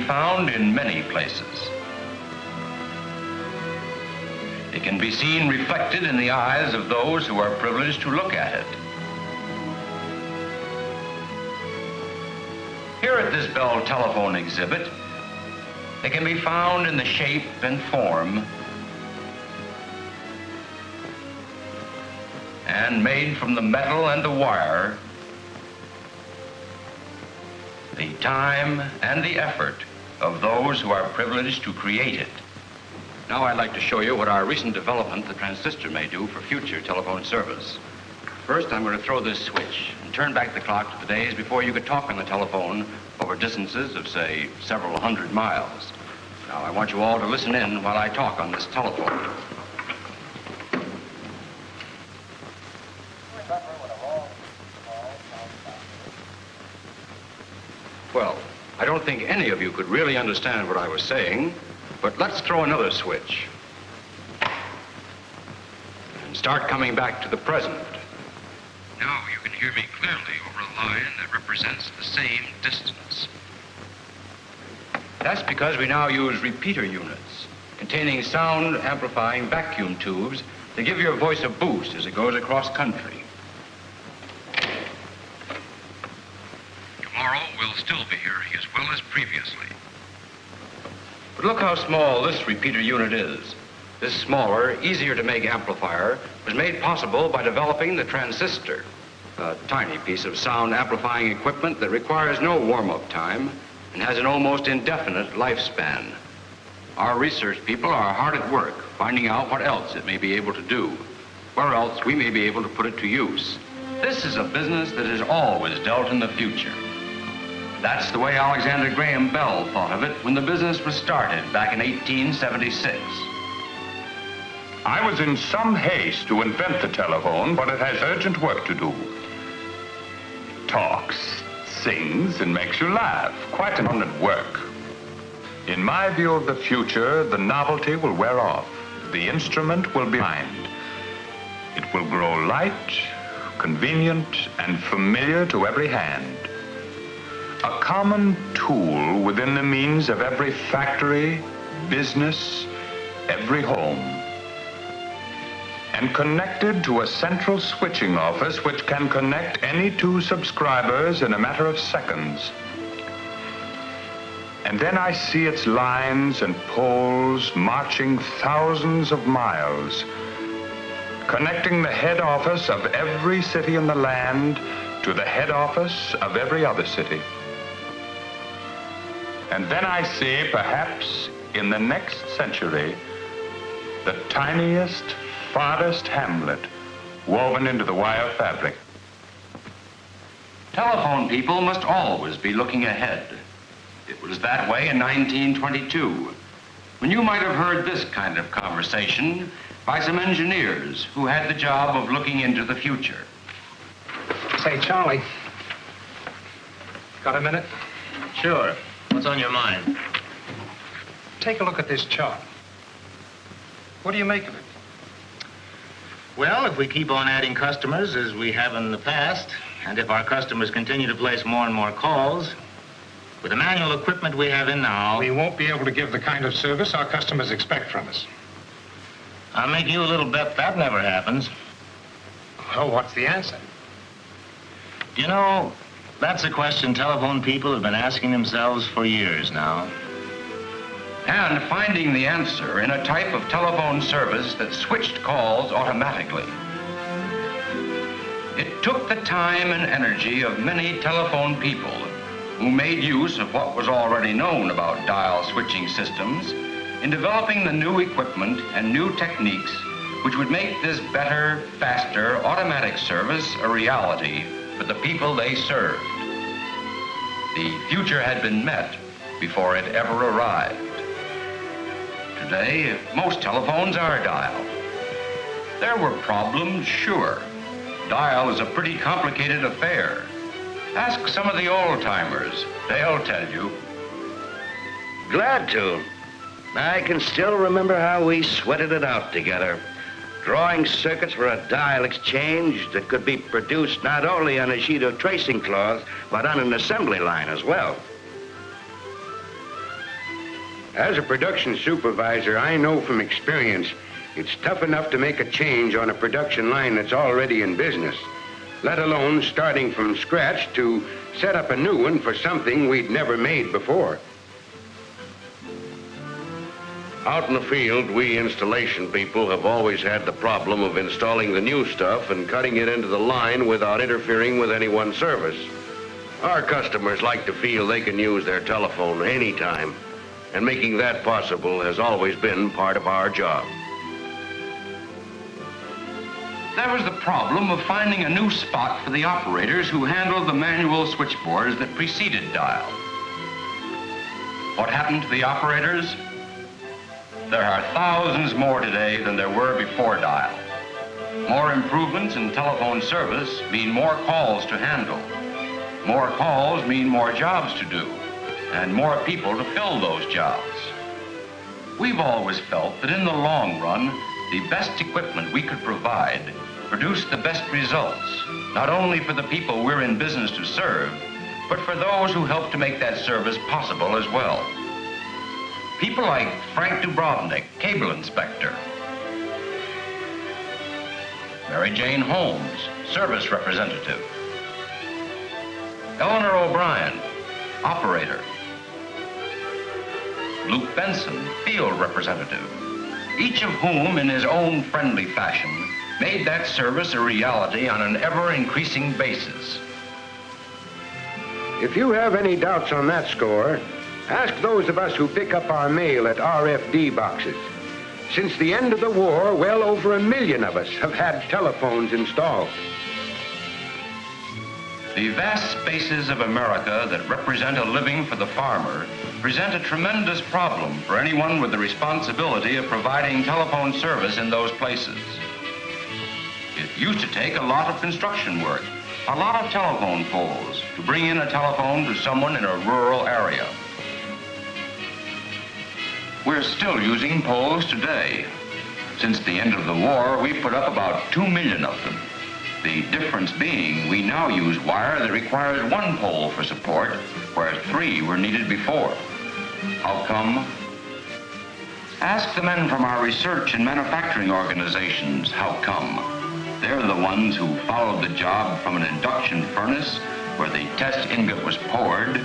found in many places. It can be seen reflected in the eyes of those who are privileged to look at it. Here at this Bell telephone exhibit, it can be found in the shape and form and made from the metal and the wire, the time and the effort of those who are privileged to create it. Now I'd like to show you what our recent development, the transistor, may do for future telephone service. First, I'm going to throw this switch and turn back the clock to the days before you could talk on the telephone over distances of, say, several hundred miles. Now, I want you all to listen in while I talk on this telephone. Well, I don't think any of you could really understand what I was saying, but let's throw another switch and start coming back to the present. Now you can hear me clearly over a line that represents the same distance. That's because we now use repeater units containing sound amplifying vacuum tubes to give your voice a boost as it goes across country. Tomorrow we'll still be here as well as previously. But look how small this repeater unit is. This smaller, easier to make amplifier was made possible by developing the transistor, a tiny piece of sound amplifying equipment that requires no warm-up time and has an almost indefinite lifespan. Our research people are hard at work finding out what else it may be able to do, where else we may be able to put it to use. This is a business that has always dealt in the future. That's the way Alexander Graham Bell thought of it when the business was started back in 1876. I was in some haste to invent the telephone, but it has urgent work to do. It talks, sings, and makes you laugh. Quite an abundant work. In my view of the future, the novelty will wear off. The instrument will be behind. It will grow light, convenient, and familiar to every hand. A common tool within the means of every factory, business, every home. And connected to a central switching office which can connect any two subscribers in a matter of seconds. And then I see its lines and poles marching thousands of miles, connecting the head office of every city in the land to the head office of every other city. And then I see, perhaps in the next century, the tiniest, farthest hamlet woven into the wire fabric. Telephone people must always be looking ahead. It was that way in 1922, when you might have heard this kind of conversation by some engineers who had the job of looking into the future. Say, Charlie, got a minute? Sure. What's on your mind? Take a look at this chart. What do you make of it? Well, if we keep on adding customers as we have in the past, and if our customers continue to place more and more calls, with the manual equipment we have in now... We won't be able to give the kind of service our customers expect from us. I'll make you a little bet that never happens. Well, what's the answer? You know, that's a question telephone people have been asking themselves for years now. And finding the answer in a type of telephone service that switched calls automatically. It took the time and energy of many telephone people who made use of what was already known about dial switching systems in developing the new equipment and new techniques which would make this better, faster, automatic service a reality for the people they served. The future had been met before it ever arrived. Today, most telephones are dial. There were problems, sure. Dial is a pretty complicated affair. Ask some of the old-timers. They'll tell you. Glad to. I can still remember how we sweated it out together, drawing circuits for a dial exchange that could be produced not only on a sheet of tracing cloth, but on an assembly line as well. As a production supervisor, I know from experience it's tough enough to make a change on a production line that's already in business, let alone starting from scratch to set up a new one for something we'd never made before. Out in the field, we installation people have always had the problem of installing the new stuff and cutting it into the line without interfering with anyone's service. Our customers like to feel they can use their telephone anytime, and making that possible has always been part of our job. There was the problem of finding a new spot for the operators who handled the manual switchboards that preceded dial. What happened to the operators? There are thousands more today than there were before dial. More improvements in telephone service mean more calls to handle. More calls mean more jobs to do, and more people to fill those jobs. We've always felt that in the long run, the best equipment we could provide produced the best results, not only for the people we're in business to serve, but for those who help to make that service possible as well. People like Frank Dubrovnik, cable inspector. Mary Jane Holmes, service representative. Eleanor O'Brien, operator. Luke Benson, field representative. Each of whom, in his own friendly fashion, made that service a reality on an ever-increasing basis. If you have any doubts on that score, ask those of us who pick up our mail at RFD boxes. Since the end of the war, well over 1 million of us have had telephones installed. The vast spaces of America that represent a living for the farmer present a tremendous problem for anyone with the responsibility of providing telephone service in those places. It used to take a lot of construction work, a lot of telephone poles to bring in a telephone to someone in a rural area. We're still using poles today. Since the end of the war, we put up about 2 million of them. The difference being we now use wire that requires 1 pole for support, where 3 were needed before. How come? Ask the men from our research and manufacturing organizations how come. They're the ones who followed the job from an induction furnace where the test ingot was poured,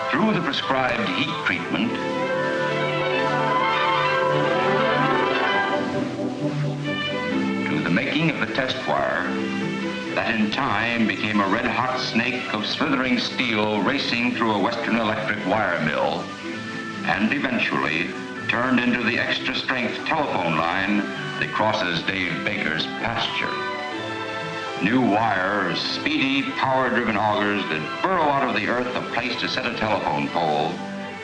through the prescribed heat treatment, to the making of the test wire that in time became a red-hot snake of slithering steel racing through a Western Electric wire mill, and eventually turned into the extra-strength telephone line that crosses Dave Baker's pasture. New wires, speedy, power-driven augers that burrow out of the earth a place to set a telephone pole,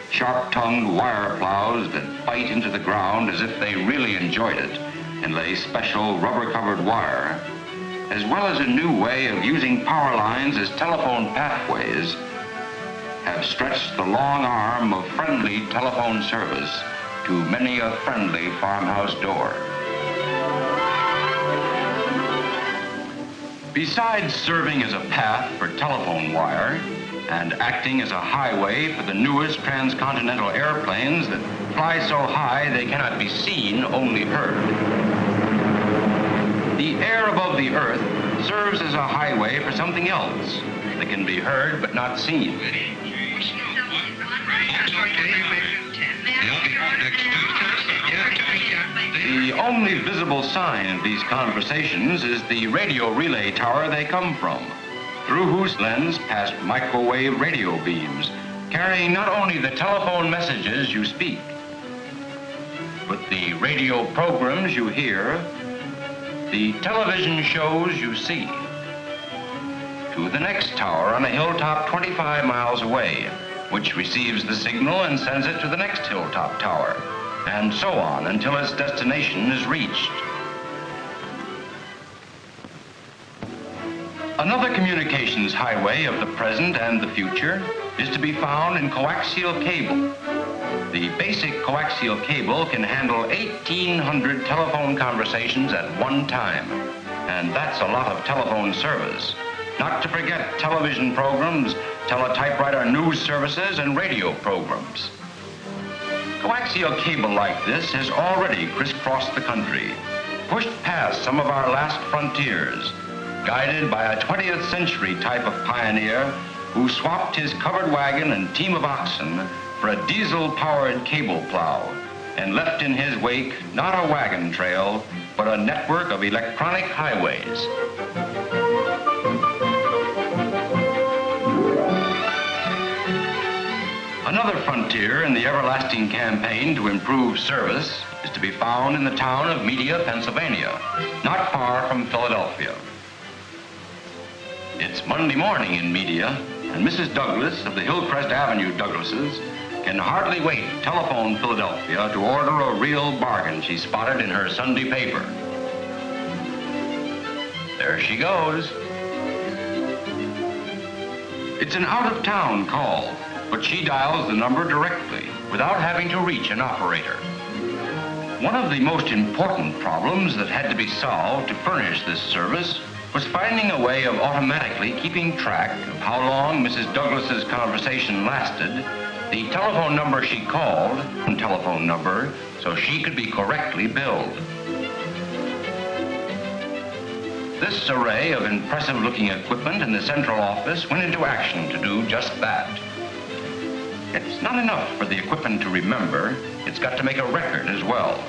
sharp-tongued wire plows that bite into the ground as if they really enjoyed it and lay special rubber-covered wire, as well as a new way of using power lines as telephone pathways, have stretched the long arm of friendly telephone service to many a friendly farmhouse door. Besides serving as a path for telephone wire and acting as a highway for the newest transcontinental airplanes that fly so high they cannot be seen, only heard, the air above the earth serves as a highway for something else that can be heard but not seen. The only visible sign of these conversations is the radio relay tower they come from, through whose lens pass microwave radio beams, carrying not only the telephone messages you speak, but the radio programs you hear, the television shows you see, to the next tower on a hilltop 25 miles away, which receives the signal and sends it to the next hilltop tower, and so on until its destination is reached. Another communications highway of the present and the future is to be found in coaxial cable. The basic coaxial cable can handle 1,800 telephone conversations at one time, and that's a lot of telephone service. not to forget television programs, teletypewriter news services, and radio programs. Coaxial cable like this has already crisscrossed the country, pushed past some of our last frontiers, guided by a 20th century type of pioneer who swapped his covered wagon and team of oxen for a diesel-powered cable plow and left in his wake not a wagon trail, but a network of electronic highways. Another frontier in the everlasting campaign to improve service is to be found in the town of Media, Pennsylvania, not far from Philadelphia. It's Monday morning in Media, and Mrs. Douglas of the Hillcrest Avenue Douglases can hardly wait to telephone Philadelphia to order a real bargain she spotted in her Sunday paper. There she goes. It's an out-of-town call, but she dials the number directly without having to reach an operator. One of the most important problems that had to be solved to furnish this service was finding a way of automatically keeping track of how long Mrs. Douglas's conversation lasted, the telephone number she called, and telephone number, so she could be correctly billed. This array of impressive-looking equipment in the central office went into action to do just that. It's not enough for the equipment to remember, it's got to make a record as well.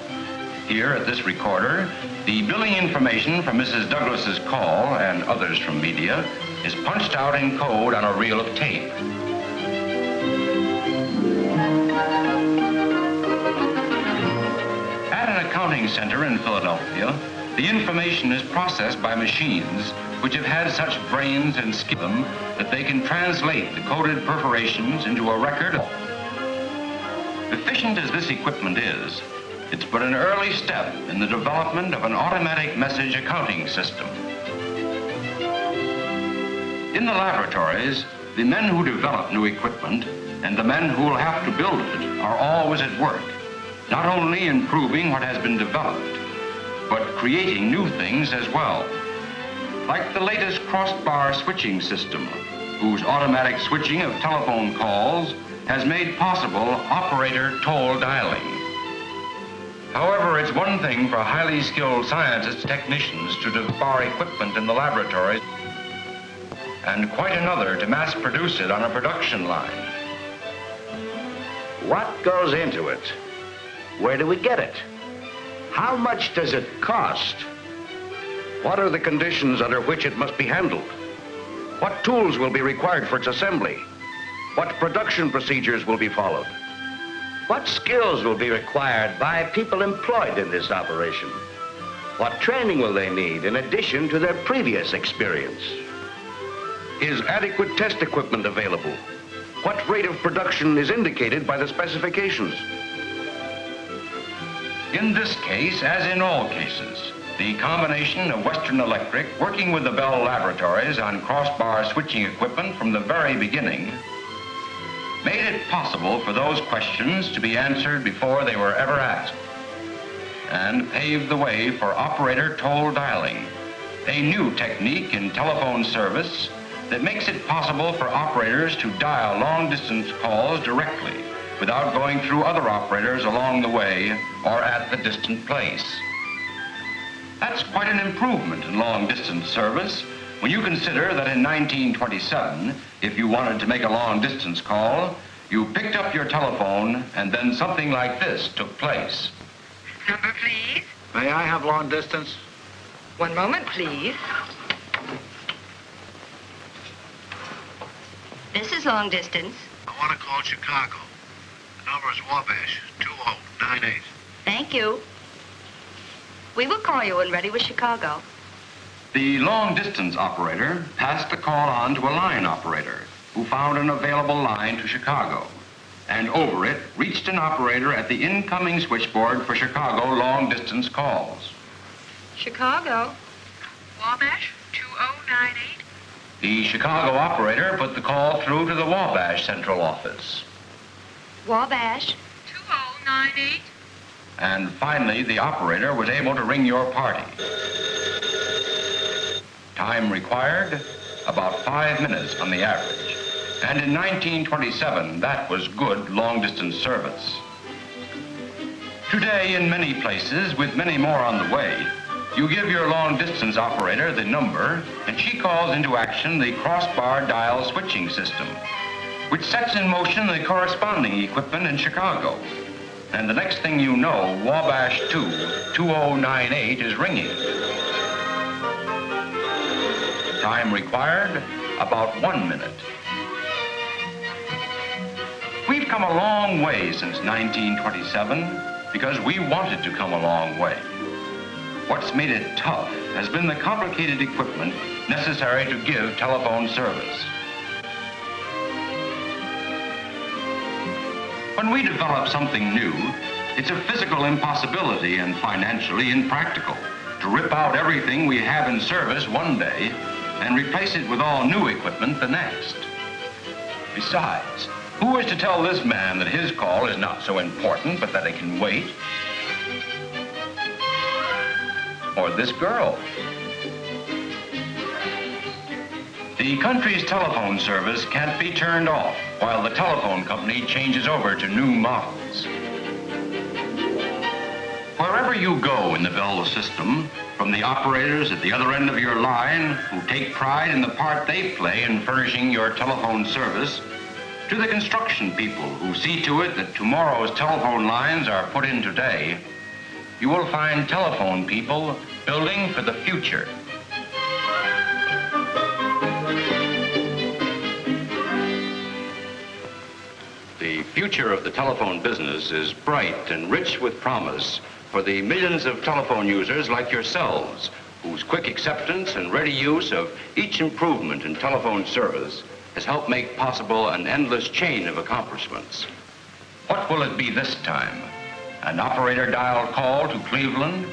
Here at this recorder, the billing information from Mrs. Douglas's call and others from Media is punched out in code on a reel of tape. At an accounting center in Philadelphia, the information is processed by machines which have had such brains and skill them that they can translate the coded perforations into a record. Efficient as this equipment is, it's but an early step in the development of an automatic message accounting system. In the laboratories, the men who develop new equipment and the men who will have to build it are always at work, not only improving what has been developed, but creating new things as well. Like the latest crossbar switching system, whose automatic switching of telephone calls has made possible operator toll dialing. However, it's one thing for highly skilled scientists, technicians to develop our equipment in the laboratories, and quite another to mass produce it on a production line. What goes into it? Where do we get it? How much does it cost? What are the conditions under which it must be handled? What tools will be required for its assembly? What production procedures will be followed? What skills will be required by people employed in this operation? What training will they need in addition to their previous experience? Is adequate test equipment available? What rate of production is indicated by the specifications? In this case, as in all cases, the combination of Western Electric working with the Bell Laboratories on crossbar switching equipment from the very beginning made it possible for those questions to be answered before they were ever asked, and paved the way for operator toll dialing, a new technique in telephone service that makes it possible for operators to dial long-distance calls directly without going through other operators along the way or at the distant place. That's quite an improvement in long-distance service when you consider that in 1927, if you wanted to make a long-distance call, you picked up your telephone and then something like this took place. Number, please. May I have long distance? One moment, please. This is long distance. I want to call Chicago. The number is Wabash, 2098. Thank you. We will call you when ready with Chicago. The long-distance operator passed the call on to a line operator who found an available line to Chicago, and over it reached an operator at the incoming switchboard for Chicago long-distance calls. Chicago. Wabash, 2098. The Chicago operator put the call through to the Wabash central office. Wabash. 2098. And finally, the operator was able to ring your party. Time required, about 5 minutes on the average. And in 1927, that was good long-distance service. Today, in many places, with many more on the way, you give your long-distance operator the number, and she calls into action the crossbar dial switching system, which sets in motion the corresponding equipment in Chicago. And the next thing you know, Wabash 2, 2098 is ringing. Time required, about 1 minute. We've come a long way since 1927 because we wanted to come a long way. What's made it tough has been the complicated equipment necessary to give telephone service. When we develop something new, it's a physical impossibility and financially impractical to rip out everything we have in service one day and replace it with all new equipment the next. Besides, who is to tell this man that his call is not so important, but that it can wait? Or this girl? The country's telephone service can't be turned off while the telephone company changes over to new models. Wherever you go in the Bell system, from the operators at the other end of your line who take pride in the part they play in furnishing your telephone service, to the construction people who see to it that tomorrow's telephone lines are put in today, you will find telephone people building for the future. The future of the telephone business is bright and rich with promise for the millions of telephone users like yourselves, whose quick acceptance and ready use of each improvement in telephone service has helped make possible an endless chain of accomplishments. What will it be this time? An operator dial call to Cleveland?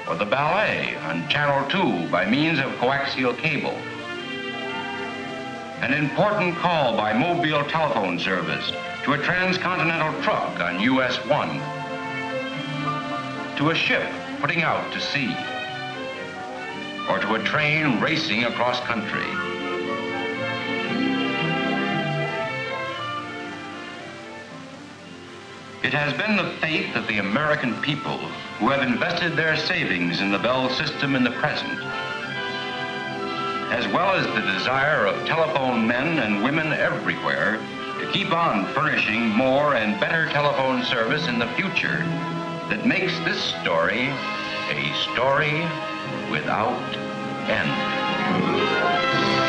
Or the ballet on Channel 2 by means of coaxial cable? An important call by mobile telephone service to a transcontinental truck on US 1? To a ship putting out to sea? Or to a train racing across country? It has been the faith of the American people who have invested their savings in the Bell system in the present, as well as the desire of telephone men and women everywhere to keep on furnishing more and better telephone service in the future, that makes this story a story without end.